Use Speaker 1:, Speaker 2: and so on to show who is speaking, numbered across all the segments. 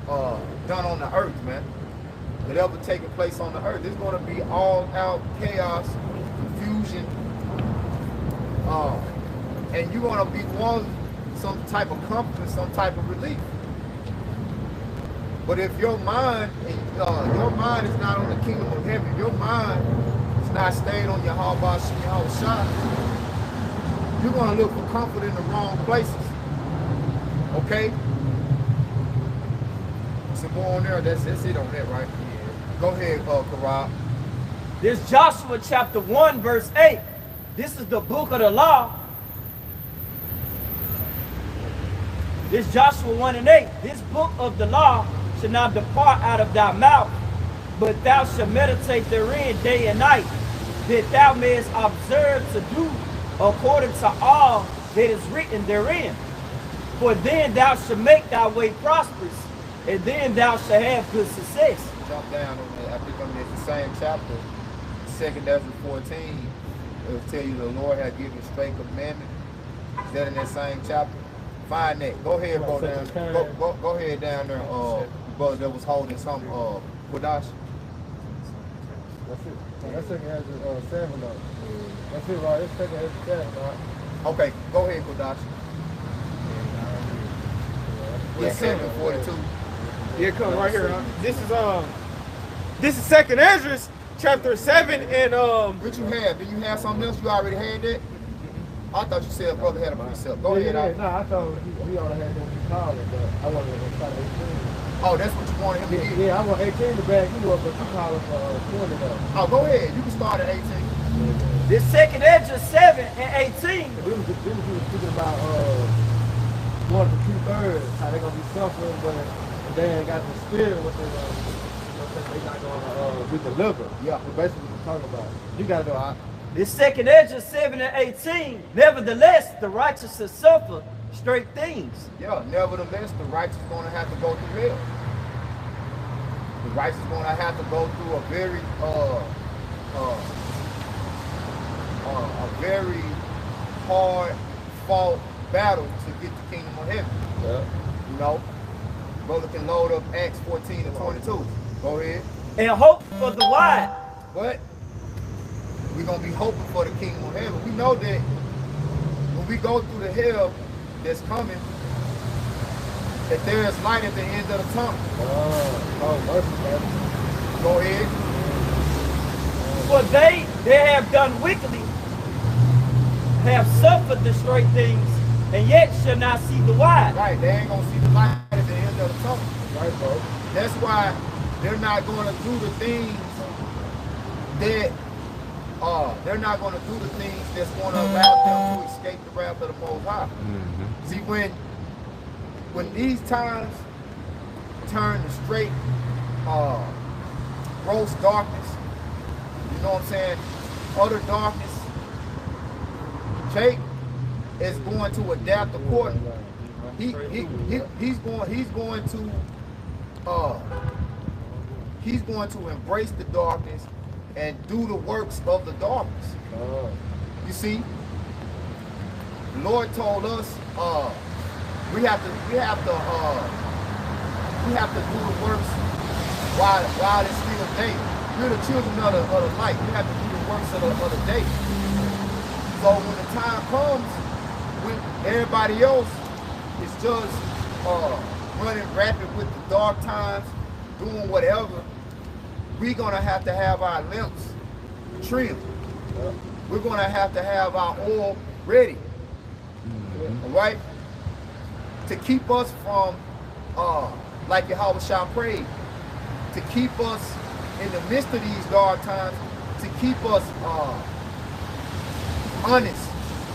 Speaker 1: done on the earth, man. That ever taken place on the earth. There's going to be all out chaos, confusion, and you're going to be wanting some type of comfort, some type of relief. But if your mind is not on the kingdom of heaven, your mind is not stayed on your shot, you're going to look for comfort in the wrong places. Okay? So go on there. That's it on that, right? Yeah. Go ahead, Karab.
Speaker 2: This Joshua chapter 1, verse 8. This is the book of the law. This Joshua 1 and 8. This book of the law shall not depart out of thy mouth, but thou shalt meditate therein day and night, that thou mayest observe to do according to all that is written therein. For then thou shalt make thy way prosperous, and then thou shalt have good success.
Speaker 1: Jump down on that. I think it's the same chapter, 2 Ezra 14. It will tell you the Lord had given straight commandment. Is that in that same chapter? Find that. Go ahead, go down. Go ahead down there. Brother that was holding some Kodash.
Speaker 3: That's it. That's 2 Ezra 7 though. That's it, right? It's 2 Ezra 7, right?
Speaker 1: Okay, go ahead, Kodash. Yeah, 7:42.
Speaker 4: Yeah, come right here. Huh? This is 2 Ezra chapter 7 and
Speaker 1: What you have? Do you have something else? You already had that? I thought you said brother had a precept. Go ahead.
Speaker 3: No, I thought we already had what you called it, but I wanted to start 18.
Speaker 1: Oh, that's what you wanted him to get?
Speaker 3: Yeah, I want 18 to back you up, but you call it for 20 though.
Speaker 1: Oh, go ahead. You can start at 18.
Speaker 2: This 2 Ezra 7 and 18.
Speaker 3: We was speaking about 1 to 2/3, how they're gonna be suffering, but they ain't got the spirit what they're not gonna be delivered.
Speaker 1: Yeah.
Speaker 3: That's basically what we're talking about. You gotta know.
Speaker 2: This 2 Ezra 7 and 18. Nevertheless, the righteous shall suffer straight things.
Speaker 1: Yeah, nevertheless, the righteous is going to have to go through hell. The righteous is going to have to go through a very hard fought battle to get the kingdom of heaven.
Speaker 3: Yeah.
Speaker 1: You know, brother can load up Acts 14 and 22. Go ahead.
Speaker 2: And hope for the wide.
Speaker 1: But we're going to be hoping for the kingdom of heaven. We know that when we go through the hell that's coming, that there is light at the end of the tunnel. Go ahead.
Speaker 2: For they have done wickedly, have suffered the straight things, and yet shall not see the wide.
Speaker 1: Right, they ain't going to see the light at the end of the tunnel.
Speaker 3: Right, bro.
Speaker 1: That's why they're not going to do the things that they're not going to do the things that's going to allow them to escape the wrath of the Most High. Mm-hmm. See, when these times turn to straight gross darkness, you know what I'm saying, utter darkness, Jake is going to adapt accordingly. He's going to embrace the darkness and do the works of the darkness. You see, the Lord told us we have to do the works while it's still day. We're the children of the light. We have to do the works of the day. So when the time comes, when everybody else is just running rapid with the dark times, doing whatever, we're gonna have to have our lamps trimmed. We're gonna have to have our oil ready. All right? To keep us from, like Yahweh Shah prayed, to keep us in the midst of these dark times, to keep us honest,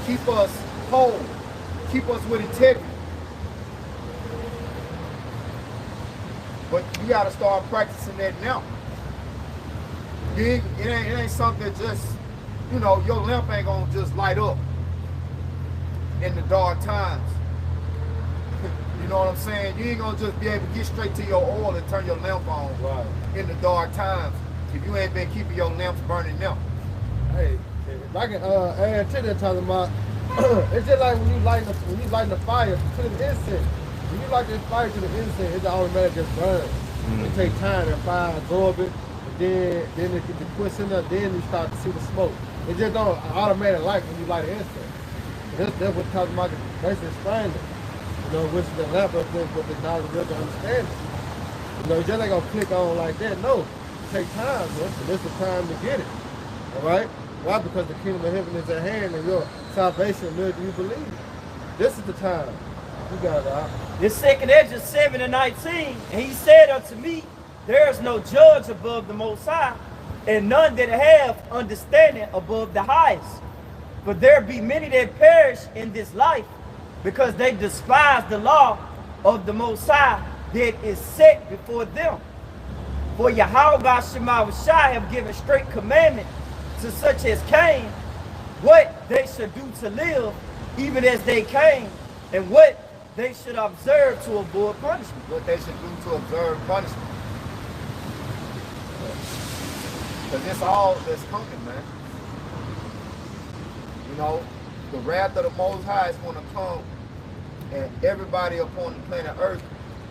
Speaker 1: keep us whole, keep us with integrity. But you gotta start practicing that now. It ain't something that just, you know, your lamp ain't gonna just light up in the dark times. You know what I'm saying? You ain't gonna just be able to get straight to your oil and turn your lamp on in the dark times if you ain't been keeping your lamps burning now.
Speaker 3: Hey, if I can add to that, talking about, it's just like when you light the fire, put an incense. when you light this fire to the incense, it's automatic just burn. It takes time, that fire absorb it, and then it get the twist in there, then you start to see the smoke. It just don't automatic light when you light an incense. That's what talking about, basically explaining it. You know, which is the lamp of this, with the knowledge of the understanding. You know, you just ain't gonna click on like that. No, it takes time, bro. And this is the time to get it. All right? Why? Because the kingdom of heaven is at hand and your salvation lives you believe. This is the time. You got it out.
Speaker 2: This second Ezra 7:19, and he said unto me, there is no judge above the Most High, and none that have understanding above the highest. For there be many that perish in this life, because they despise the law of the Most High that is set before them. For Yahweh Shema Shai have given straight commandment to such as came, what they should do to live, even as they came, and what they should observe to avoid punishment.
Speaker 1: What they should do to observe punishment. Because it's all that's coming, man. You know, the wrath of the Most High is going to come, and everybody upon the planet Earth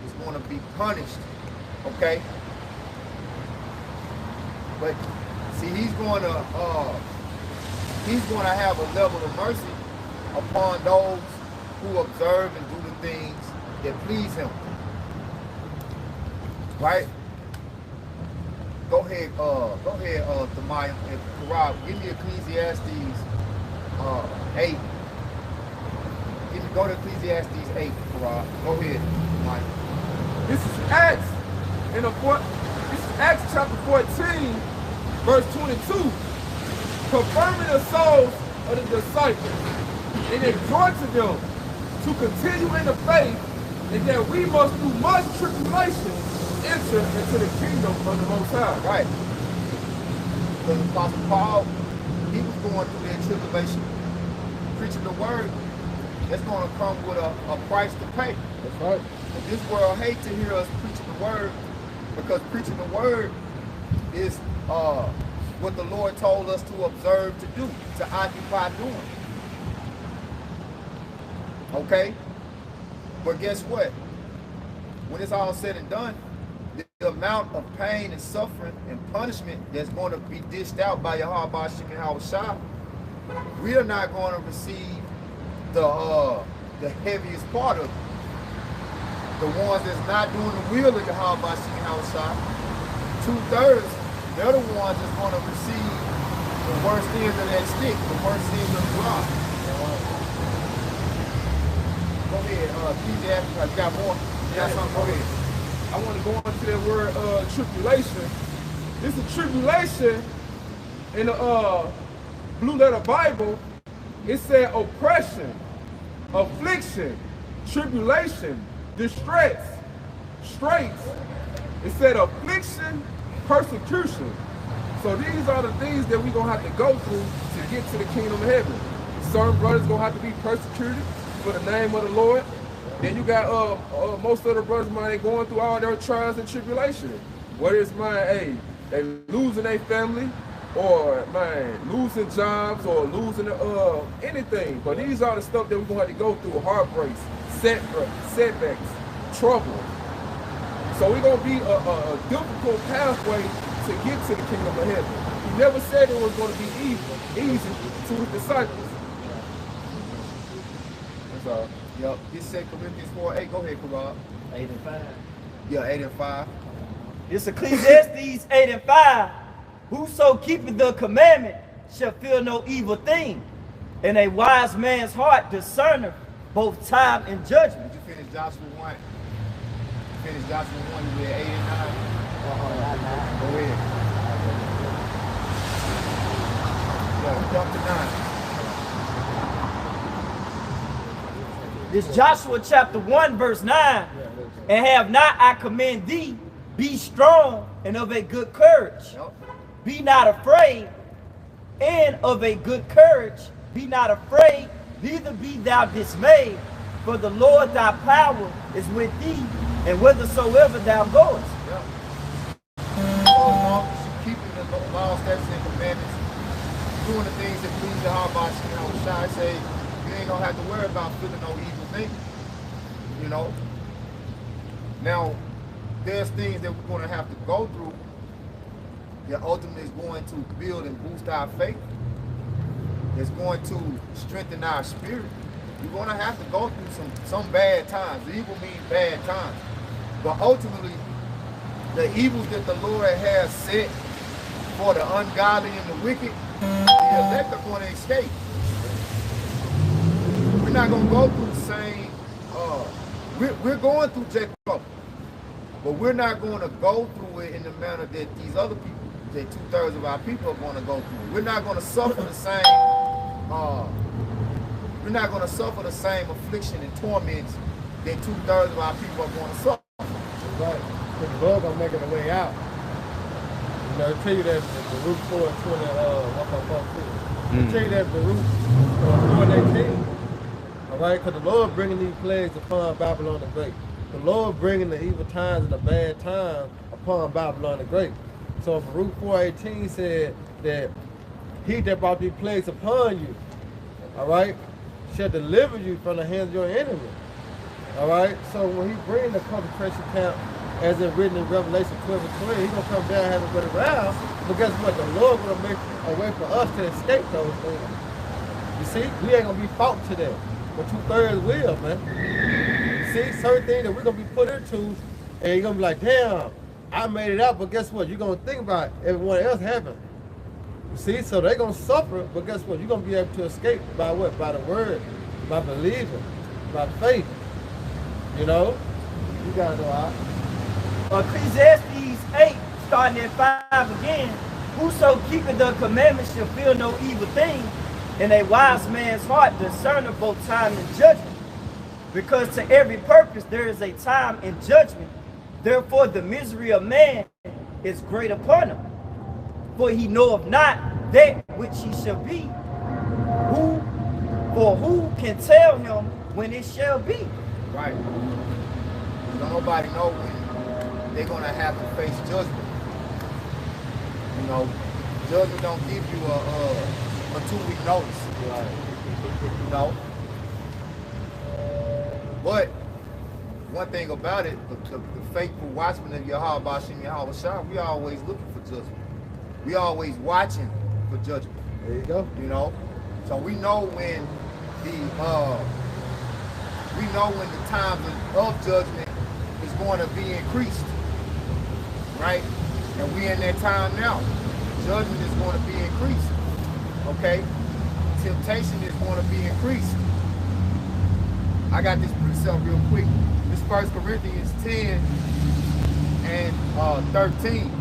Speaker 1: is going to be punished. Okay? But see, he's going to have a level of mercy upon those who observe and do the things that please him. Right? Go ahead, Thamaya and Karab, give me Ecclesiastes 8. Go to Ecclesiastes 8, Karab. Go ahead, Thamaya.
Speaker 4: This is Acts, this is Acts chapter 14, verse 22. Confirming the souls of the disciples and exhorting them to continue in the faith, and that we must through much tribulation enter into the kingdom of the Most High.
Speaker 1: Right. Because Apostle Paul, he was going through that tribulation, preaching the word. That's going to come with a price to pay.
Speaker 3: That's right.
Speaker 1: And this world hates to hear us preaching the word, because preaching the word is what the Lord told us to observe to do, to occupy doing. Okay? But guess what? When it's all said and done, the amount of pain and suffering and punishment that's going to be dished out by Yahweh Shai, we are not going to receive the heaviest part of it. The ones that's not doing the will of Yahweh Shai, 2/3, they're the ones that's going to receive the worst ends of that stick, the worst ends of the rock. Go ahead, Ecclesiastes, I got more. Yeah, something, go ahead.
Speaker 4: I want to go into that word tribulation. This is tribulation in the Blue Letter Bible. It said oppression, affliction, tribulation, distress, straits. It said affliction, persecution. So these are the things that we're going to have to go through to get to the kingdom of heaven. Certain brothers going to have to be persecuted for the name of the Lord. Then you got most of the brothers of mine, they going through all their trials and tribulation. What is mine? Hey, they losing their family, or man, losing jobs, or losing anything. But these are the stuff that we're gonna have to go through: heartbreaks, setbacks, trouble. So we're gonna be a difficult pathway to get to the kingdom of heaven. He never said it was gonna be easy to his disciples. That's all.
Speaker 1: Yep, this said Corinthians 4:8. Go ahead, Karab.
Speaker 2: 8 and 5.
Speaker 1: Yeah, 8 and 5.
Speaker 2: This Ecclesiastes 8 and 5. Whoso keepeth the commandment shall feel no evil thing, and a wise man's heart discerneth both time and judgment.
Speaker 1: Did you finish Joshua 1? Finish Joshua 1, you read 8 and 9? Go ahead. Yeah, jump to 9.
Speaker 2: This Joshua chapter 1 verse 9. And have not I command thee, be strong and of a good courage.
Speaker 1: Yep.
Speaker 2: Be not afraid, and of a good courage. Be not afraid, neither be thou dismayed. For the Lord thy power is with thee, and whithersoever thou goest.
Speaker 1: Yep. So long as you keeping the law, statutes, and commandments, doing the things that please the heart by Shai say, you ain't gonna have to worry about feeling no evil thing. You know, Now, there's things that we're going to have to go through that ultimately is going to build and boost our faith. It's going to strengthen our spirit. We're going to have to go through some bad times. Evil means bad times. But ultimately, the evils that the Lord has set for the ungodly and the wicked, the elect are going to escape. We're not going to go through the same, we're going through Jacob, but we're not going to go through it in the manner that these other people, that 2/3 of our people are going to go through. We're not going to suffer the same, we're not going to suffer the same affliction and torments that 2/3 of our people are going to suffer.
Speaker 3: Right. Because the Lord gonna make it a way out. You know, tell you that the root 4 and 20, I tell you that the root 4 and 18. All right, because the Lord bringing these plagues upon Babylon the Great. The Lord bringing the evil times and the bad times upon Babylon the Great. So Baruch 4:18 said that he that brought these plagues upon you, all right, shall deliver you from the hands of your enemy. All right, so when he bring the concentration camp, as it's written in Revelation 12 and 20, he's gonna come down and have it put around. But guess what? The Lord gonna make a way for us to escape those things. You see, we ain't gonna be fought to that, but 2/3 will, man. You see, certain things that we're gonna be put into, and you're gonna be like, damn, I made it out, but guess what? You're gonna think about everyone else having. You see, so they're gonna suffer, but guess what? You're gonna be able to escape by what? By the word, by believing, by faith. You know, you gotta know how.
Speaker 2: Ecclesiastes 8, starting at 5 again. Whoso keepeth the commandments shall feel no evil thing, and a wise man's heart discerneth both time and judgment. Because to every purpose there is a time and judgment. Therefore the misery of man is great upon him. For he knoweth not that which he shall be. Who can tell him when it shall be?
Speaker 1: Right. Don't nobody know when they're going to have to face judgment. You know, judgment don't give you a 2-week notice. Right. You know? But one thing about it, the faithful watchmen of Yahweh Bashim Yahweh Shah, we always looking for judgment. We always watching for judgment.
Speaker 3: There you go.
Speaker 1: You know? So we know when the times of judgment is going to be increased. Right? And we in that time now. Judgment is going to be increased. Okay? Temptation is going to be increased. I got this precept real quick. This 1 Corinthians 10 and 13.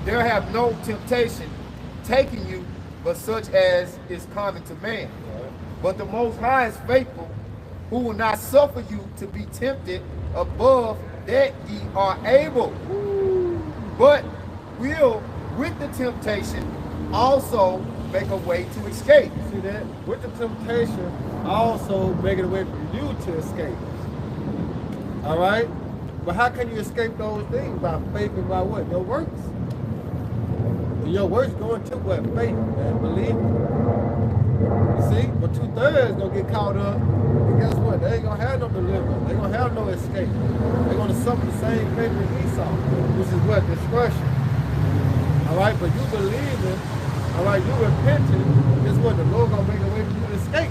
Speaker 1: There have no temptation taken you, but such as is common to man. But the Most High is faithful, who will not suffer you to be tempted above that ye are able, but will, with the temptation, also make a way to escape.
Speaker 3: See that? With the temptation, also making a way for you to escape. All right? But how can you escape those things? By faith and by what? Your works. And your works going to what? Faith and belief. You see? But 2/3 gonna get caught up. And guess what? They ain't gonna have no deliverance. They gonna have no escape. They're gonna suffer the same fate as Esau, which is what? Destruction. All right? But you believing, all right, you repenting, guess what? The Lord gonna make a way for you to escape.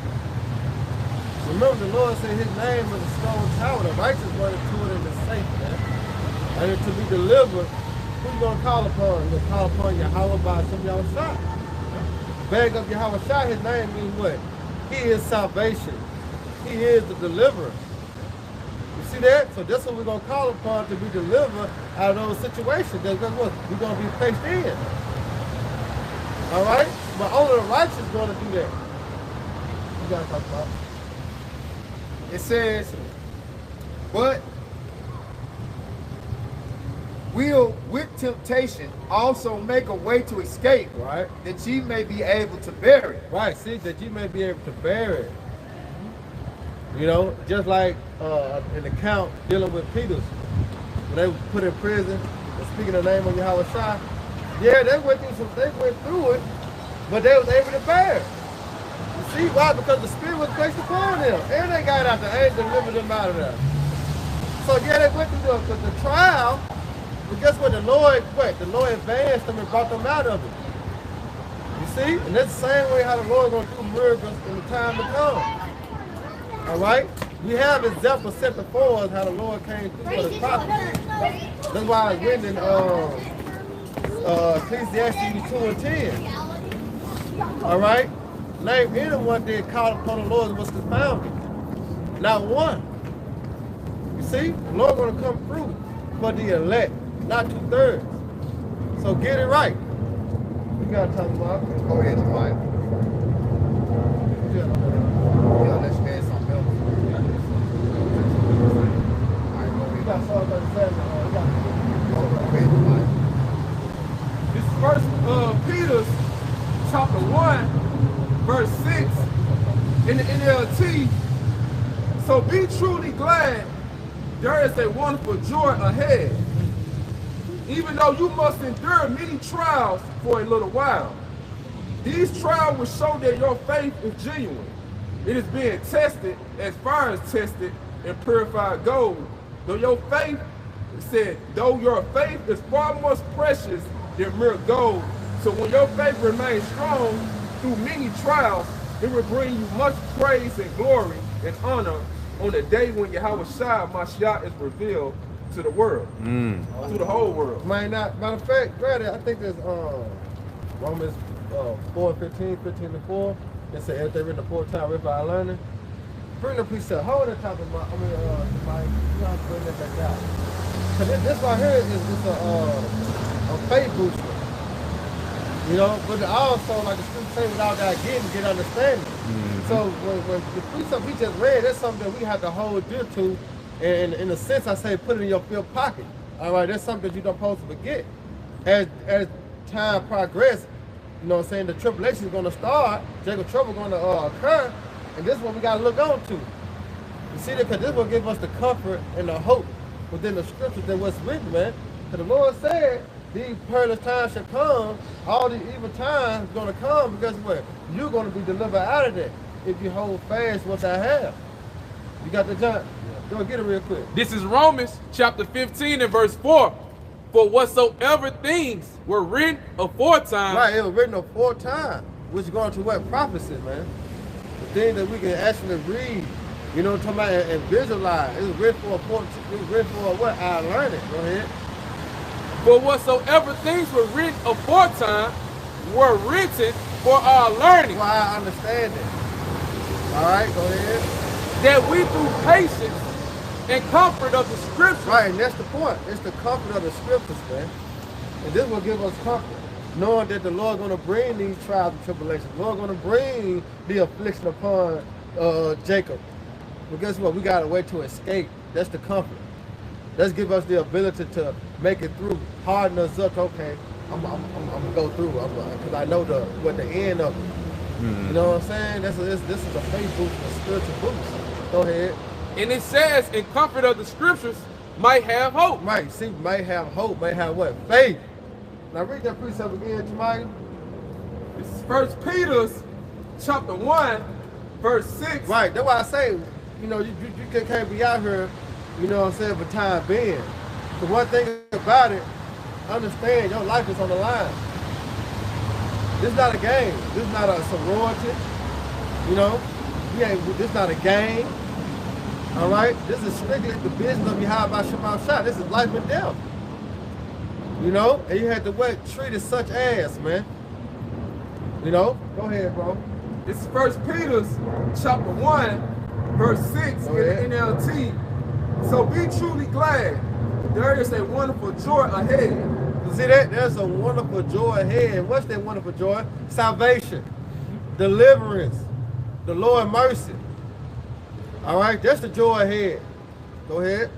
Speaker 3: Remember, the Lord said his name is a strong tower. The righteous run into it and is safe, man. And to be delivered, who you gonna call upon? You're gonna call upon Yahweh by some Yahweh Shah. Bag up Yahweh Shah, his name means what? He is salvation. He is the deliverer. You see that? So that's what we're gonna call upon to be delivered out of those situations. That's what we're gonna be placed in. All right? But only the righteous gonna do that. You gotta talk about it.
Speaker 1: It says, but will with temptation also make a way to escape,
Speaker 3: right?
Speaker 1: That ye may be able to bear it.
Speaker 3: Right, see, that you may be able to bear it. You know, just like an account dealing with Peter, when they were put in prison and speaking the name of Yahweh Shah, yeah, they went through it, but they was able to bear it. You see why? Because the Spirit was placed upon them. And they got out there and delivered them out of there. So yeah, they went through the trial, but guess what? The Lord advanced them and brought them out of it. You see? And that's the same way how the Lord is going to do miracles in the time to come. All right? We have examples set before us how the Lord came through for the prophets. That's why it's written in Ecclesiastes 2 and 10. All right? Name anyone that called upon the Lord and was confounded. Not one. You see? The Lord going to come through for the elect, not 2/3. So get it right. You got to talk about it.
Speaker 1: Go ahead, Mike. Yeah, let's add something else. All right, go ahead.
Speaker 3: You got Psalm 37.
Speaker 1: Go ahead, Mike.
Speaker 4: This is First Peter chapter 1, verse 6 in the NLT. So be truly glad, there is a wonderful joy ahead, even though you must endure many trials for a little while. These trials will show that your faith is genuine. It is being tested as fire is tested in purified gold. Though your faith, it said, though your faith is far more precious than mere gold. So when your faith remains strong through many trials, it will bring you much praise and glory and honor on the day when Yahweh Shai Mashiach is revealed to the world, to the whole world.
Speaker 3: Matter of fact, granted, I think there's Romans 4:15, 15-4. It said everything written the 4 times read by learning. Bring the precept. Hold it top of my, Mike, you have to bring that back out. Cause this right here is just a faith booster. You know, but also, like the scripture say, without that getting, get understanding. So when the precept we just read, that's something that we have to hold dear to. And in a sense, I say put it in your field pocket. All right, that's something that you don't supposed to forget. As time progresses, you know what I'm saying, the tribulation is going to start, Jacob trouble going to occur, and this is what we got to look on to. You see that? Because this will give us the comfort and the hope within the scriptures than what's written, man. Because the Lord said, these perilous times shall come, all these evil times going to come, because what? You're going to be delivered out of that if you hold fast what I have. You got the John? Go get it real quick.
Speaker 4: This is Romans chapter 15 and verse 4. For whatsoever things were written aforetime.
Speaker 3: Right, it was written aforetime, which is going to what? Prophecy, man. The thing that we can actually read, you know what I'm talking about, and visualize. It was written for what? Our learning. Go ahead.
Speaker 4: For whatsoever things were written aforetime were written for our learning.
Speaker 3: For our understanding. All right, go ahead.
Speaker 4: That we through patience and comfort of the scriptures.
Speaker 3: Right, and that's the point. It's the comfort of the scriptures, man. And this will give us comfort, knowing that the Lord going to bring these trials and tribulations. The Lord going to bring the affliction upon Jacob. But guess what? We got a way to escape. That's the comfort. Let's give us the ability to make it through, harden us up. Okay, I'm gonna go through, because I know what the end of it. You know what I'm saying? This is a faith boost, a spiritual boost. Go ahead.
Speaker 4: And it says, in comfort of the scriptures, might have hope.
Speaker 3: Right, see, might have hope, might have what? Faith. Now read that precept again, Jamaica.
Speaker 4: This is 1 Peter chapter 1, verse 6.
Speaker 3: Right, that's why I say, you know, you can't be out here, you know what I'm saying, for time being. The one thing about it, understand your life is on the line. This is not a game. This is not a sorority. You know, this is not a game. All right? This is strictly the business of Yahweh Shabbat Shah. This is life and death. You know? And you have to treat it such as, man. You know? Go ahead, bro.
Speaker 4: This is 1 Peter chapter 1, verse 6 in the NLT. So be truly glad. There is a wonderful joy ahead.
Speaker 3: See that? There's a wonderful joy ahead. What's that wonderful joy? Salvation, deliverance, the Lord mercy. All right, that's the joy ahead. Go ahead.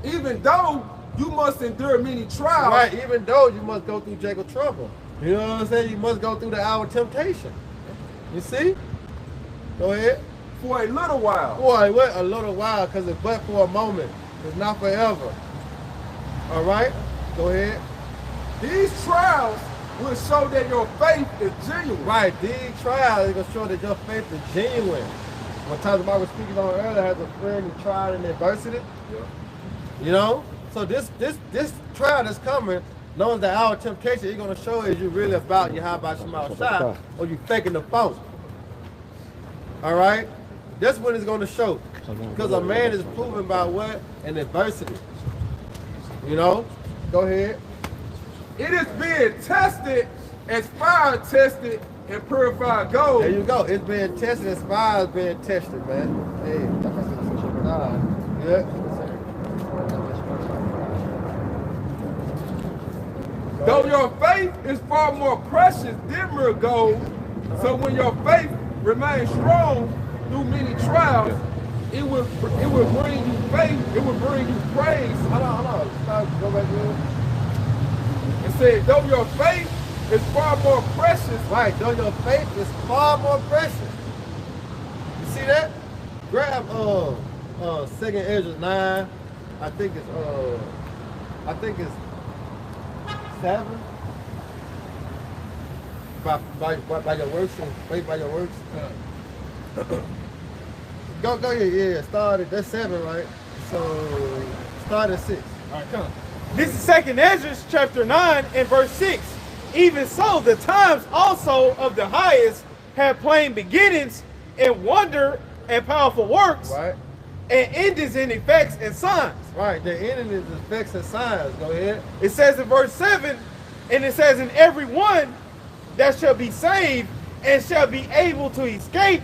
Speaker 4: Even though you must endure many trials.
Speaker 3: Right, even though you must go through Jacob trouble. You know what I'm saying? You must go through the hour of temptation. You see? Go ahead.
Speaker 4: For a little while.
Speaker 3: Boy, what a little while, because it's but for a moment. It's not forever. All right? Go ahead.
Speaker 4: These trials will show that your faith is genuine.
Speaker 3: Right, these trials are going to show that your faith is genuine. What Talk about was speaking on earlier, has a friend who tried in adversity.
Speaker 4: Yeah.
Speaker 3: You know? So this trial that's coming, knowing that our temptation is gonna show is you really about Yahweh Shema Shai, or you faking the phone. All right? That's when it's gonna show. Because a man is proven by what? An adversity. You know? Go ahead.
Speaker 4: It is being tested as fire tested and purified gold.
Speaker 3: There you go. It's being tested as fire is being tested, man. Hey. Yeah.
Speaker 4: Though your faith is far more precious than mere gold, so when your faith remains strong through many trials, it will bring you faith, it will bring you praise.
Speaker 3: Hold on. Stop. Go back there.
Speaker 4: It said, though your faith is far more precious.
Speaker 3: Right, though your faith is far more precious. You see that? Grab 2nd Ezra 9. I think it's 7. By your works and faith by your works. Go yeah. Started. That's 7, right? So start at 6.
Speaker 5: All right, come. This is 2nd Ezra chapter 9 and verse 6. Even so, the times also of the highest have plain beginnings and wonder and powerful works,
Speaker 3: Right.
Speaker 5: and endings in effects and signs.
Speaker 3: Right. The ending is effects and signs. Go ahead.
Speaker 5: It says in verse 7, and it says, in every one that shall be saved and shall be able to escape